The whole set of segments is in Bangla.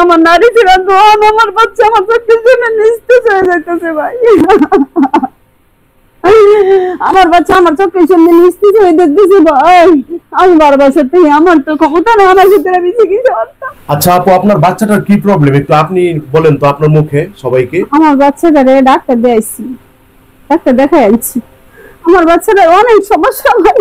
আমার নারী ছিলেন দোয়ান, আমার বাচ্চা আমার চোখের সামনে নিস্তেজ হয়ে যাইতেছে ভাই। আমার বাচ্চা আমার চোখের সামনে নিস্তেজ হয়ে যাইতেছে ভাই। আমি বারবার সত্যি আমার তো ক্ষমতা না আমার ভিতরে আমি চিকিৎসা করতাম। আচ্ছা আপু, আপনার বাচ্চাটার কি প্রবলেম একটু আপনি বলেন তো আপনার মুখে সবাইকে। আমার বাচ্চাটারে ডাক্তার দেখাইছি, ডাক্তার দেখাই আনছি। আমার বাচ্চাটার অনেক সমস্যা ভাই,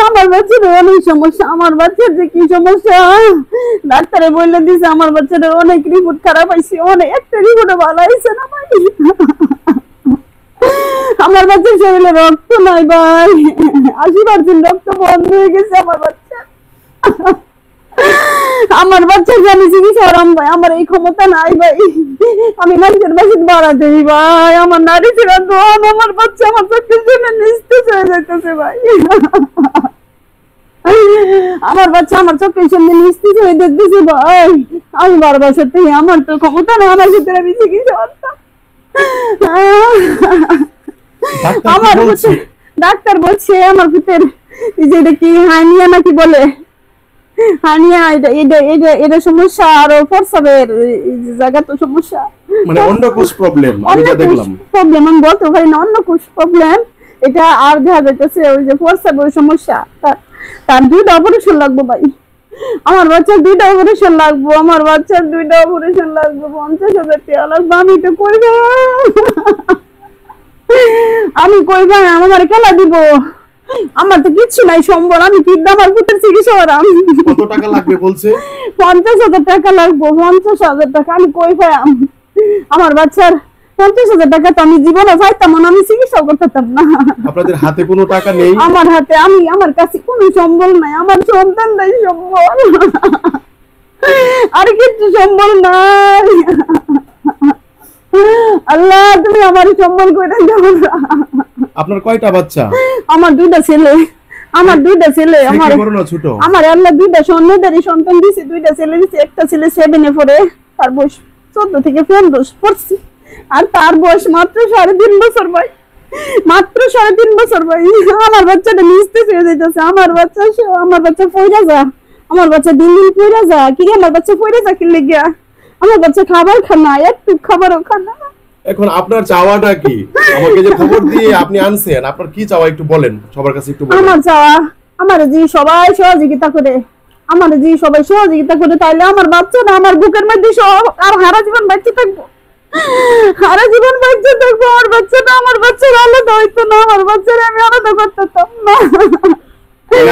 আমার বাচ্চাটার অনেক সমস্যা। আমার বাচ্চার যে কি সমস্যা ডাক্তারে বললে দিছে, আমার বাচ্চাটার অনেক রিপোর্ট খারাপ হয়েছে, অনেক একটা রিপোর্টও ভালো হয়েছে না ভাই। আমার বাচ্চার শরীরে রক্ত নাই ভাই, 80% রক্ত বন্ধ হয়ে গেছে আমার বাচ্চা। আমার বাচ্চার জানি চিকিৎসা করাম ভাই, আমার এই ক্ষমতা নাই ভাই। আমি মানুষের বাসিত বাড়াতে ভাই, আমার নারী ছিলেন দোয়ান, আমার বাচ্চা আমার চোখের সামনে নিস্তেজ হয়ে যাইতেছে ভাই। আমার বাচ্চা আমার চোখের সামনে নিস্তেজ হয়ে যাইতেছে ভাই। আমি বারবার সত্যি আমার তো ক্ষমতা না আমার ভিতরে আমি চিকিৎসা করতাম। আমার ডাক্তার বলছে আমার ভিতরে যেটা কি হার্নিয়া নাকি বলে, হার্নিয়া, এটা সমস্যা। আর প্রস্রাবের জায়গা তো সমস্যা, মানে অন্ডকোষ প্রবলেম। আমি যা দেখলাম প্রবলেম আমি বলতে পারি না, অন্ডকোষ প্রবলেম এটা। আর দেখা যাইতেছে ওই যে প্রস্রাবের সমস্যা। তার 2টা অপারেশন লাগবে ভাই। আমার বাচ্চার 2টা অপারেশন লাগবে, আমার বাচ্চার 2টা অপারেশন লাগবে, 50,000 টাকা লাগবে। আমি তো কই ভাই, আমি কই ভাই, আমার খেলা দিব, আমার তো কিচ্ছু নাই সম্বল। আমি কি আমার পুত্রের চিকিৎসা করাম? কত টাকা লাগবে বলছে? 50,000 টাকা লাগবে। 50,000 টাকা আমি কই পাই? আমার বাচ্চার 50,000 টাকা তো আমি জীবনে পাইতাম না, আমি চিকিৎসা করতাম না। আপনাদের হাতে কোনো টাকা নেই? আমার হাতে, আমার কাছে কোনো সম্বল নাই, আমার সন্তান নাই সম্বল, আর কিছু সম্বল নাই। আল্লাহ তুমি আমার সম্বল করে দাও। আপনার কয়টা বাচ্চা? আমার 2টা ছেলে, আমার 2টা ছেলে। আমার বড় না ছোট? আমার আল্লাহ 2টা সন্তান দিয়েছে, 2টা ছেলে দিয়েছে। একটা ছেলে 7 এ পড়ে, তার বয়স 14 থেকে 15 পড়ছে, আর তার বয়স মাত্র 3.5 বছর ভাই, মাত্র 3.5 বছর ভাই। আমার বাচ্চাটা নিস্তেজ হয়ে যাইতেছে। আমার বাচ্চা পয়রা যা, আমার বাচ্চা দিন পয়রা যা। কি আমার বাচ্চা পয়রা যা কি লেগিয়া? আমার বাচ্চা খাবার খানা, একটু খাবারও খানা। এখন আপনার চাওয়াটা কি? আমাকে যে খবর দিয়ে আপনি আনছেন, আপনার কি চাওয়া একটু বলেন, সবার কাছে একটু বলেন। আমার চাওয়া, আমার যে সবাই সহযোগিতা করে, তাইলে আমার বাচ্চাটা আমার বুকের মধ্যে আর সারা জীবন বাচ্চা থাকবো, সারা জীবন বাচ্চা থাকবো। আমার বাচ্চার আলাদা হইতো না, আমার বাচ্চারা আমি আলাদা করতাম না।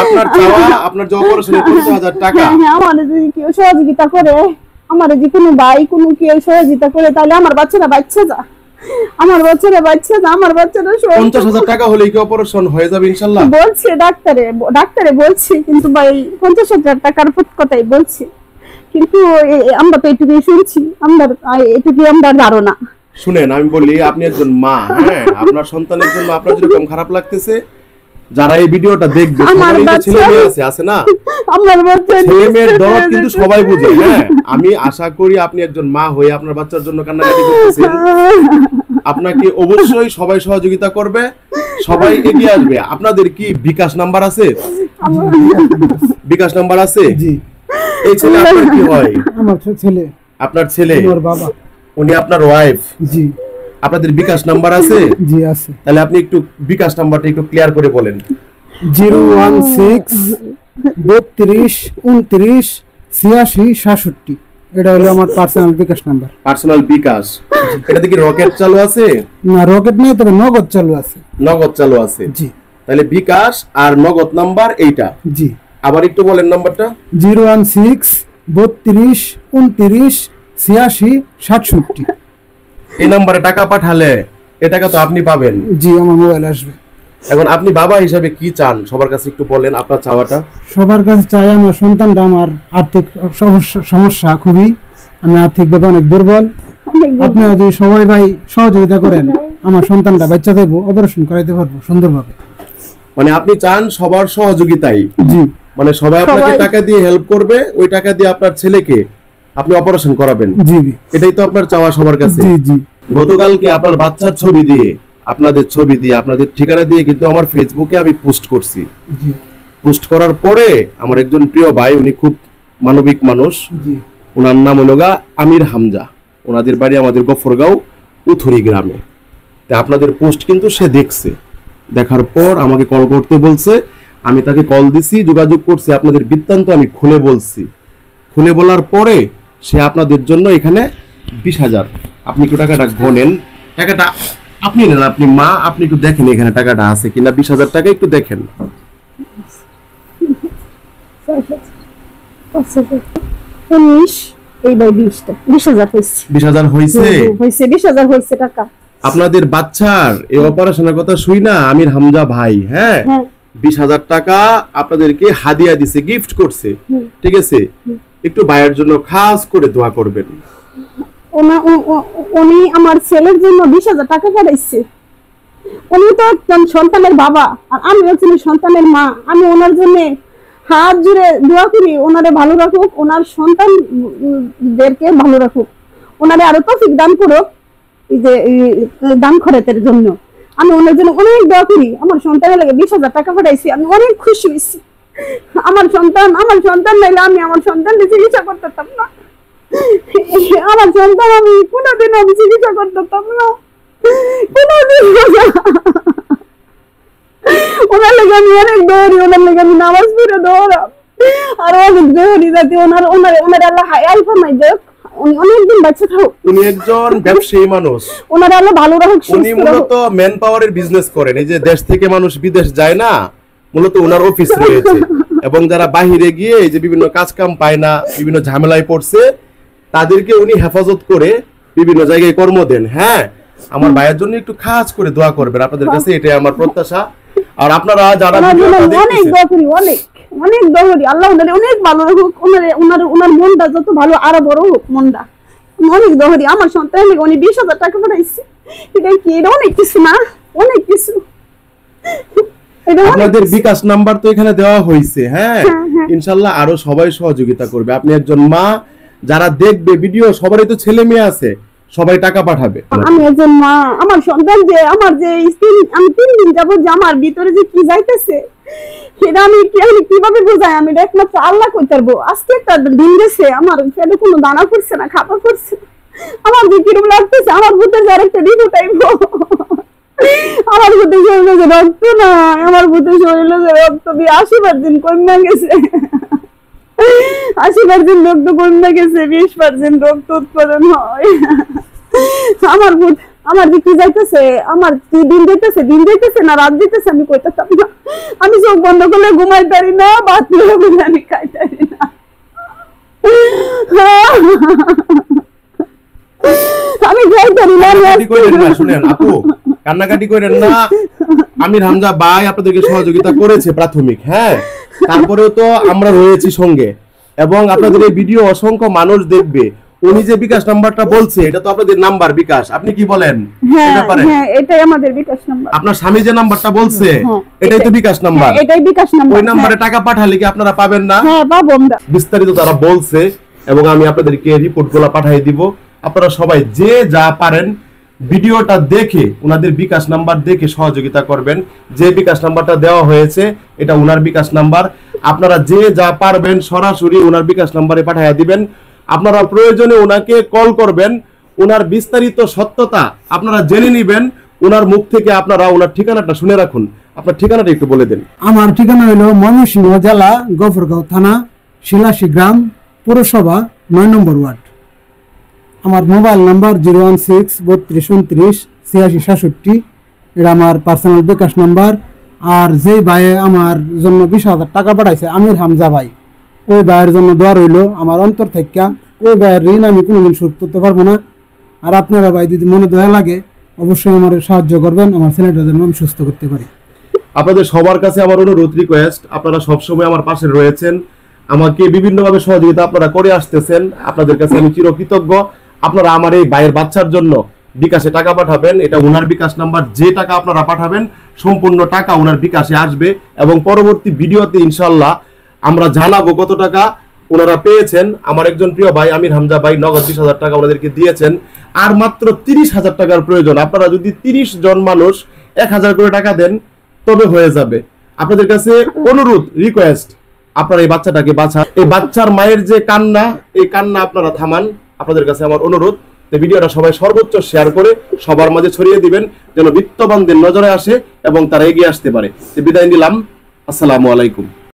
আপনার চাওয়া, আপনার যে অপারেশনের 50,000 টাকা, আমার যদি কেউ সহযোগিতা করে, আমার যে কোনো ভাই কোনো কেউ সহযোগিতা করে, তাহলে আমার বাচ্চারা বাচ্চা যা, আমার বাচ্চারা 50,000 টাকা হলেই কি অপারেশন হয়ে যাবে ইনশাআল্লাহ? বলছে ডাক্তারে বলছি, কিন্তু ভাই 50,000 টাকার কথাই বলছি, কিন্তু আমরা তো এটুকুই শুনছি, এটুকুই আমরা ধারণা। শুনেন আমি বলি, আপনি একজন মা, হ্যাঁ, আপনার সন্তানের জন্য আপনার যেরকম খারাপ লাগতেছে, যারা এই ভিডিওটা দেখবে সবাই তো ছেলে মেয়ে আছে না, আমার বাচ্চা ছেলে মেয়ের দরদ কিন্তু সবাই বুঝে। হ্যাঁ, আমি আশা করি আপনি একজন মা হয়ে আপনার বাচ্চার জন্য কান্নাকাটি করতেছেন, আপনাকে অবশ্যই সবাই সহযোগিতা করবে, সবাই এগিয়ে আসবে। আপনাদের কি বিকাশ নাম্বার আছে? বিকাশ নাম্বার আছে? জি। এই ছেলে আপনার কি হয়? আমার ছেলে। আপনার ছেলে? ওর বাবা। উনি আপনার ওয়াইফ? জি। আপনাদের বিকাশ নাম্বার আছে? জি আছে। তাহলে আপনি একটু বিকাশ নাম্বারটা একটু ক্লিয়ার করে বলেন। 016 32 29 86 67। এটা হলো আমার পার্সোনাল বিকাশ নাম্বার। পার্সোনাল বিকাশ। এটা কি রকেট চালু আছে? না, রকেট নেই, তবে নগদ চালু আছে। নগদ চালু আছে? জি। তাহলে বিকাশ আর নগদ নাম্বার এইটা? জি। আবার একটু বলেন নাম্বারটা। 016 32 29 86 67। এই নম্বরে টাকা পাঠালে এই টাকা তো আপনি পাবেন। জি, আমার মোবাইল আসবে। এখন আপনি বাবা হিসাবে কি চান সবার কাছে একটু বলেন আপনার চাওয়াটা। সবার কাছে চাই, আমার সন্তানটা, আমার আর্থিক সমস্যা খুবই, আমি আর্থিকভাবে অনেক দুর্বল। আপনারা যদি সবাই ভাই সহযোগিতা করেন, আমার সন্তানটা বাচ্চা দেবো, অপারেশন করাইতে পারবো সুন্দরভাবে। মানে আপনি চান সবার সহযোগিতাই? জি। মানে সবাই আপনাকে টাকা দিয়ে হেল্প করবে, ওই টাকা দিয়ে আপনার ছেলেকে আপনি অপারেশন করাবেন। জি। এটাই তো আপনার চাওয়া সবার কাছে? জি জি। গতকালকে আপনার বাচ্চার ছবি দিয়ে, আপনাদের ছবি দিয়ে, আপনাদের ঠিকানা দিয়ে কিন্তু আমার ফেসবুকে আমি পোস্ট করছি। পোস্ট করার পরে আমার একজন প্রিয় ভাই, উনি খুব মানবিক মানুষ। জি ওনার নাম হলো আমির হামজা। ওনাদের বাড়ি আমাদের গফরগাঁও উথুরি গ্রামে। তা আপনাদের পোস্ট কিন্তু সে দেখছে, দেখার পর আমাকে কল করতে বলছে। আমি তাকে কল দিছি, যোগাযোগ করছি, আপনাদের বৃত্তান্ত আমি খুলে বলছি। খুলে বলার পরে সে আপনাদের জন্য এখানে 20,000, আপনি একটু টাকাটা গনেন, টাকাটা আপনি নেন, আপনি মা, আপনি একটু দেখেন এখানে টাকাটা আছে কিনা, 20,000 টাকা একটু দেখেন। 19 এই ভাই 20,000 হয়েছে। 20,000 হয়েছে? হয়েছে 20,000 হয়েছে টাকা। আপনাদের বাচ্চার এই অপারেশনের কথা শুই না আমির হামজা ভাই, হ্যাঁ 20,000 টাকা আপনাদেরকে হাদিয়া দিছে, গিফট করছে, ঠিক আছে? একটু ভাইয়ের জন্য খাস করে দোয়া করবেন। উনি আমার ছেলের জন্য 20,000 টাকা পাঠাইছে। উনি তো একজন সন্তানের বাবা, আর আমি হচ্ছি সন্তানের মা। আমি ওনার জন্য হাত জুড়ে দোয়া করি, ওনারে ভালো রাখুক, ওনার সন্তানদেরকে ভালো রাখুক, ওনারে আরো তৌফিক দান করুক এই যে দান খরচের জন্য। আমি ওনার জন্য অনেক দোয়া করি। আমার সন্তানের লাগে 20,000 টাকা পাঠাইছি, আমি অনেক খুশি হয়েছি। আমার সন্তান নাইলে আমি আমার সন্তানকে চিকিৎসা করতাম না। আমার সন্তান আমি কোনোদিন চিকিৎসা করতাম না, কোনোদিন। ওনার লেগে আমি অনেক দৌড়ি, ওনার লেগে আমি নামাজ পড়ে দৌড়াম, আর অনেক দৌড়ি যাতে ওনার আল্লাহ হায়াল ফরমাই দেখ, উনি অনেকদিন বাঁচে থাকুক। উনি একজন ব্যবসায়ী মানুষ, ওনার আল্লাহ ভালো রাখুক। উনি মূলত ম্যান পাওয়ারের বিজনেস করেন। এই যে দেশ থেকে মানুষ বিদেশ যায় না, মূলত ওনার অফিস রয়েছে। এবং যারা বাহিরে গিয়ে এই যে বিভিন্ন কাজ কাম পায় না, বিভিন্ন ঝামেলায় পড়ছে, তাদেরকে উনি হেফাজত করে বিভিন্ন জায়গায় কর্ম দেন। হ্যাঁ, আমার ভাইয়ের জন্য একটু খাস করে দোয়া করবেন, আপনাদের কাছে এটাই আমার প্রত্যাশা। আর আপনারা যারা অনেক দোয়া করি, অনেক দোয়া করি, আল্লাহ ওনারে অনেক ভালো রাখুক, ওনার মনটা যত ভালো আরো বড় হোক মনটা। অনেক দোয়া করি। আমার সন্তান উনি 20,000 টাকা পাঠাইছে, এটা কি এটা অনেক কিছু না, অনেক কিছু। আপনাদের বিকাশ নাম্বার তো এখানে দেওয়া হয়েছে, হ্যাঁ ইনশাআল্লাহ আরো সবাই সহযোগিতা করবে। আপনি একজন মা, যারা দেখবে ভিডিও সবারই তো ছেলে মেয়ে আছে, সবাই টাকা পাঠাবে। আমি একজন মা, আমার সন্তান যে আমার যে আমি 3 দিন যাবো যে আমার ভিতরে যে কি যাইতেছে সেটা আমি কিভাবে বোঝাই, আমি একমাত্র আল্লাহ কইতে পারবো। আজকে একটা দিন গেছে আমার পেটে কোনো দানা পড়ছে না, খাবার পড়ছে, আমার যে কিরকম লাগতেছে, আমার বুদ্ধে যার একটা রিপোর্ট আইবো, আমার বুদ্ধে শরীরে যে রক্ত না, আমার বুদ্ধে শরীরে যে রক্ত 80% কমে গেছে, 80% রক্ত কমে গেছে, 20% রক্ত উৎপাদন হয়। আমার যে কি যাইতেছে, আমার কি দিন যাইতেছে না রাত যাইতেছে আমি কইতাম না। আমি চোখ বন্ধ করলে ঘুমাই পারি না, ভাত খেলে আমি খাই পারি না। আমি খাই পারি না। শুনেন আপু, কান্নাকাটি করেন না। আমির হামজা ভাই আপনাদেরকে সহযোগিতা করেছে প্রাথমিক, হ্যাঁ, তারপরেও তো আমরা রয়েছি সঙ্গে, এবং আপনাদের এই ভিডিও অসংখ্য মানুষ দেখবে। উনি যে বিকাশ নাম্বারটা বলছে, এটা তো আপনাদের নাম্বার বিকাশ, আপনি কি বলেন? হ্যাঁ, এটাই আমাদের বিকাশ নাম্বার। আপনার স্বামী যে নাম্বারটা বলছে এটাই তো বিকাশ নাম্বার। এটাই বিকাশ নাম্বার। ওই নাম্বারে টাকা পাঠালে কি আপনারা পাবেন না? হ্যাঁ, পাবো আমরা। বিস্তারিত তারা বলছে, এবং আমি আপনাদেরকে রিপোর্টগুলো পাঠিয়ে দিব। আপনারা সবাই যে যা পারেন ভিডিওটা দেখে ওনাদের বিকাশ নাম্বার দেখে সহযোগিতা করবেন। যে বিকাশ নাম্বারটা দেওয়া হয়েছে এটা ওনার বিকাশ নাম্বার। আপনারা যে যা পারবেন সরাসরি ওনার বিকাশ নাম্বারে পাঠিয়ে দিবেন। আপনারা প্রয়োজনে ওনাকে কল করবেন, ওনার বিস্তারিত সত্যতা আপনারা জেনে নেবেন ওনার মুখ থেকে। আপনারা ওনার ঠিকানাটা শুনে রাখুন, আপনার ঠিকানাটা একটু বলে দেন। আমার ঠিকানা হলো ময়মনসিংহ জেলা গফরগাঁও থানা শিলাসী গ্রাম পৌরসভা 9 নম্বর ওয়ার্ড। আমার মোবাইল নাম্বার 01632298667। এটা আমার পার্সোনাল বিকাশ নাম্বার। আর যে ভাই আমার জন্য 20,000 টাকা পাঠাইছে, আমির হামজা ভাই, ওই ভাইয়ের জন্য দোয়া রইল আমার অন্তর থেকে। ওই ভাইয়ের ঋণ আমি কোনোদিন শোধ করতে পারবো না। আর আপনারা ভাই যদি মনে দয়া লাগে অবশ্যই আমার সাহায্য করবেন, আমার ছেলেটা যেন আমি সুস্থ করতে পারি। আপনাদের সবার কাছে আমার অনুরোধ, রিকোয়েস্ট, আপনারা সবসময় আমার পাশে রয়েছেন, আমাকে বিভিন্নভাবে সহযোগিতা আপনারা করে আসতেছেন। আপনাদের কাছে আমি চিরকৃতজ্ঞ। আপনারা আমার এই ভাইয়ের বাচ্চার জন্য বিকাশে টাকা পাঠাবেন, এটা ওনার বিকাশ নাম্বার। যে টাকা আপনারা পাঠাবেন সম্পূর্ণ টাকা ওনার বিকাশে আসবে, এবং পরবর্তী ভিডিওতে ইনশাআল্লাহ আমরা জানাবো কত টাকা ওনারা পেয়েছেন। আমার একজন প্রিয় ভাই আমির হামজা ভাই নগদ 20,000 টাকা ওনাদেরকে দিয়েছেন। আর মাত্র 30,000 টাকার প্রয়োজন। আপনারা যদি 30 জন মানুষ 1,000 করে টাকা দেন তবে হয়ে যাবে। আপনাদের কাছে অনুরোধ, রিকোয়েস্ট, আপনারা এই বাচ্চাটাকে বাঁচান। এই বাচ্চার মায়ের যে কান্না, এই কান্না আপনারা থামান। আপনাদের কাছে আমার অনুরোধ, ভিডিওটা সবাই সর্বোচ্চ শেয়ার করে সবার মাঝে ছড়িয়ে দিবেন, যেন বিত্তবানদের নজরে আসে এবং তারা এগিয়ে আসতে পারে। বিদায় নিলাম, আসসালামু আলাইকুম।